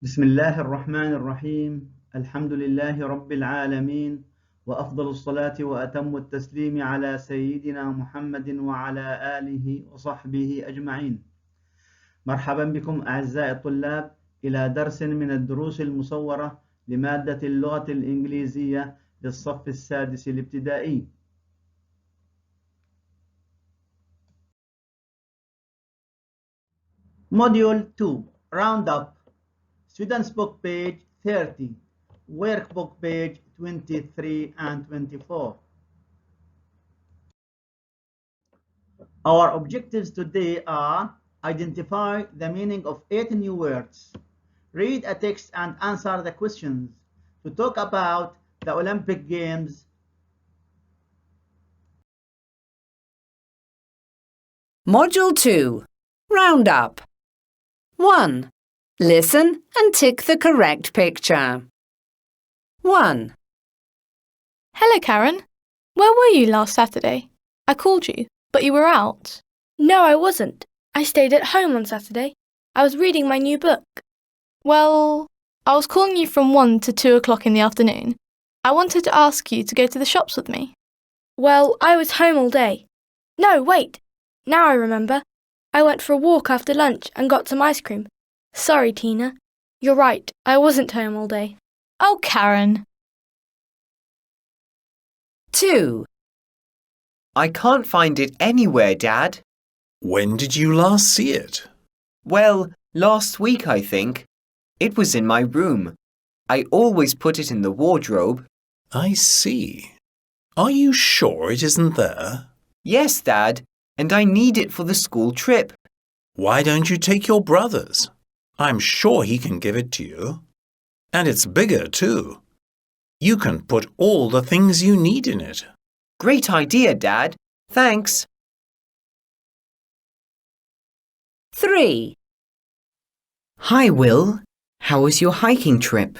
بسم الله الرحمن الرحيم الحمد لله رب العالمين وأفضل الصلاة وأتم التسليم على سيدنا محمد وعلى آله وصحبه أجمعين. مرحبا بكم أعزائي الطلاب إلى درس من الدروس المصورة لمادة اللغة الإنجليزية للصف السادس الابتدائي. Module 2 Roundup. Students book page 30, workbook page 23 and 24. Our objectives today are: identify the meaning of 8 new words, read a text and answer the questions, to talk about the Olympic Games. Module 2 Roundup 1. Listen and tick the correct picture. 1. Hello, Karen. Where were you last Saturday? I called you, but you were out. No, I wasn't. I stayed at home on Saturday. I was reading my new book. Well, I was calling you from 1 to 2 o'clock in the afternoon. I wanted to ask you to go to the shops with me. Well, I was home all day. No, wait. Now I remember. I went for a walk after lunch and got some ice cream. Sorry, Tina. You're right. I wasn't home all day. Oh, Karen. 2. I can't find it anywhere, Dad. When did you last see it? Well, last week, I think. It was in my room. I always put it in the wardrobe. I see. Are you sure it isn't there? Yes, Dad, and I need it for the school trip. Why don't you take your brother's? I'm sure he can give it to you. And it's bigger, too. You can put all the things you need in it. Great idea, Dad. Thanks. 3. Hi, Will. How was your hiking trip?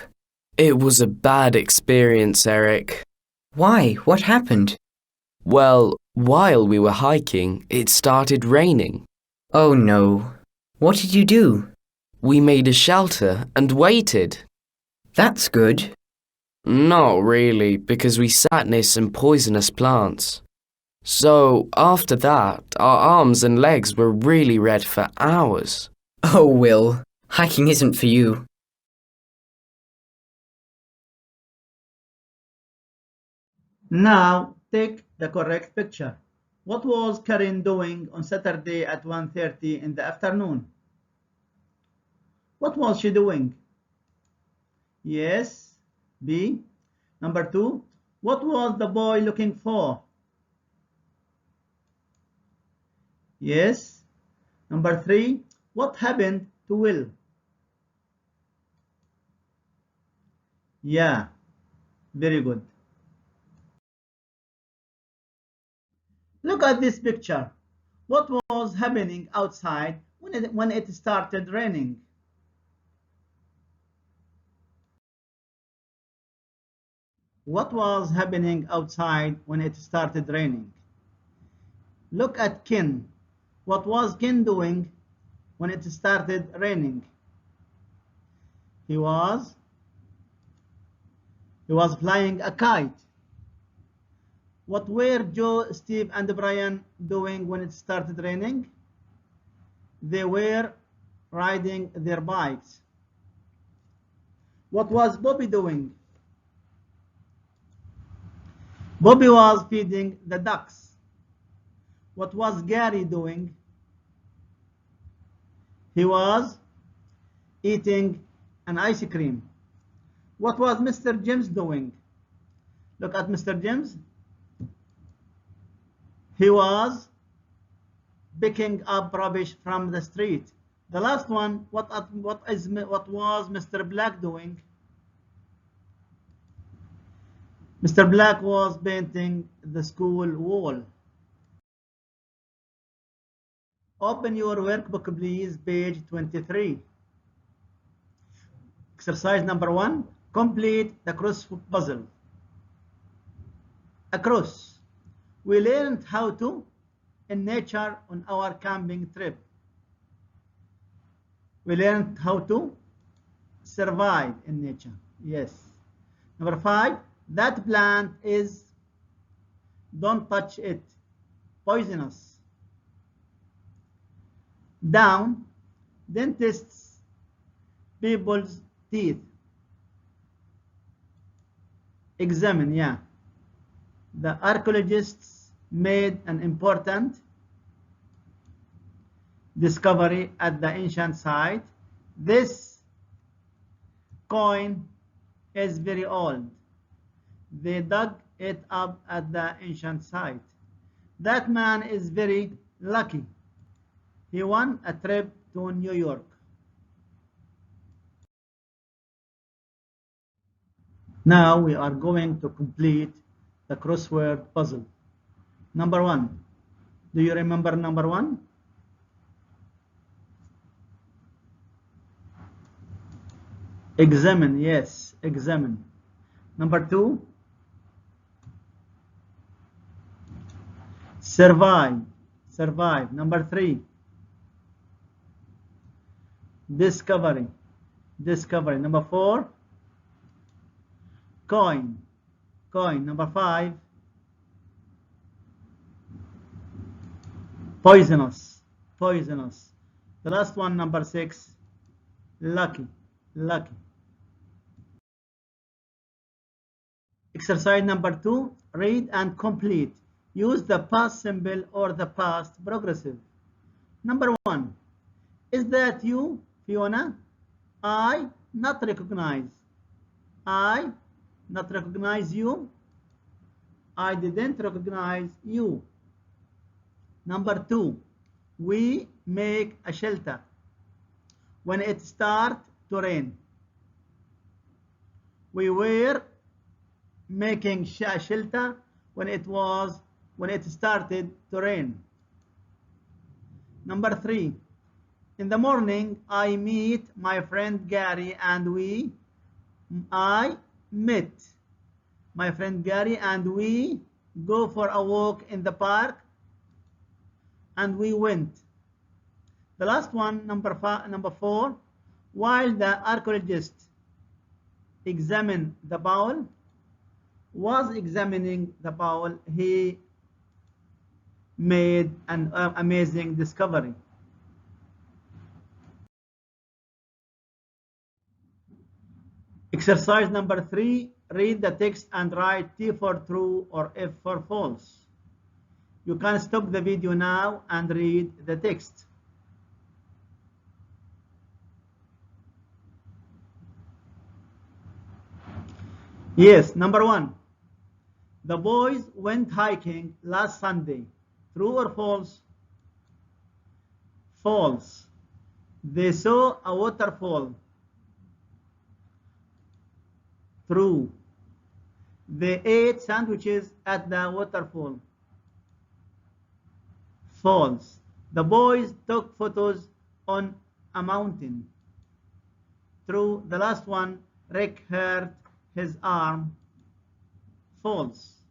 It was a bad experience, Eric. Why? What happened? Well, while we were hiking, it started raining. Oh, no. What did you do? We made a shelter and waited. That's good. Not really, because we sat near some poisonous plants. So, after that, our arms and legs were really red for hours. Oh, Will. Hiking isn't for you. Now take the correct picture. What was Karen doing on Saturday at 1:30 in the afternoon? What was she doing? Yes. B. Number 2. What was the boy looking for? Yes. Number 3. What happened to Will? Yeah. Very good. Look at this picture. What was happening outside when it started raining? What was happening outside when it started raining? Look at Ken. What was Ken doing when it started raining? He was flying a kite. What were Joe, Steve, and Brian doing when it started raining? They were riding their bikes. What was Bobby doing? Bobby was feeding the ducks. What was Gary doing? He was eating an ice cream. What was Mr. James doing? Look at Mr. James. He was picking up rubbish from the street. The last one, what was Mr. Black doing? Mr. Black was painting the school wall. Open your workbook, please, page 23. Exercise number 1, complete the cross puzzle. A cross. We learned how to in nature on our camping trip. We learned how to survive in nature. Yes. Number 5, that plant is, don't touch it, poisonous. Down, dentists people's teeth. Examine, yeah. The archaeologists made an important discovery at the ancient site. This coin is very old. They dug it up at the ancient site. That man is very lucky. He won a trip to New York. Now we are going to complete the crossword puzzle. Number 1. Do you remember number 1? Examine, yes, examine. Number 2. Survive, survive. Number 3. Discovery, discovery. Number 4. Coin, coin. Number 5. Poisonous, poisonous. The last one, number 6. Lucky, lucky. Exercise number 2. Read and complete. Use the past simple or the past progressive. Number 1. Is that you, Fiona? I not recognize. I not recognize you. I didn't recognize you. Number 2. We make a shelter when it starts to rain. We were making a shelter when it started to rain. Number 3. In the morning, I meet my friend Gary and I met my friend Gary and we go for a walk in the park and we went. The last one, number 4. While the archaeologist examined the bowl, was examining the bowl, he made an amazing discovery. Exercise number 3, read the text and write T for true or F for false. You can stop the video now and read the text. Yes, number 1. The boys went hiking last Sunday. True or false? False. They saw a waterfall. True. They ate sandwiches at the waterfall. False. The boys took photos on a mountain. True. The last one, Rick hurt his arm. False.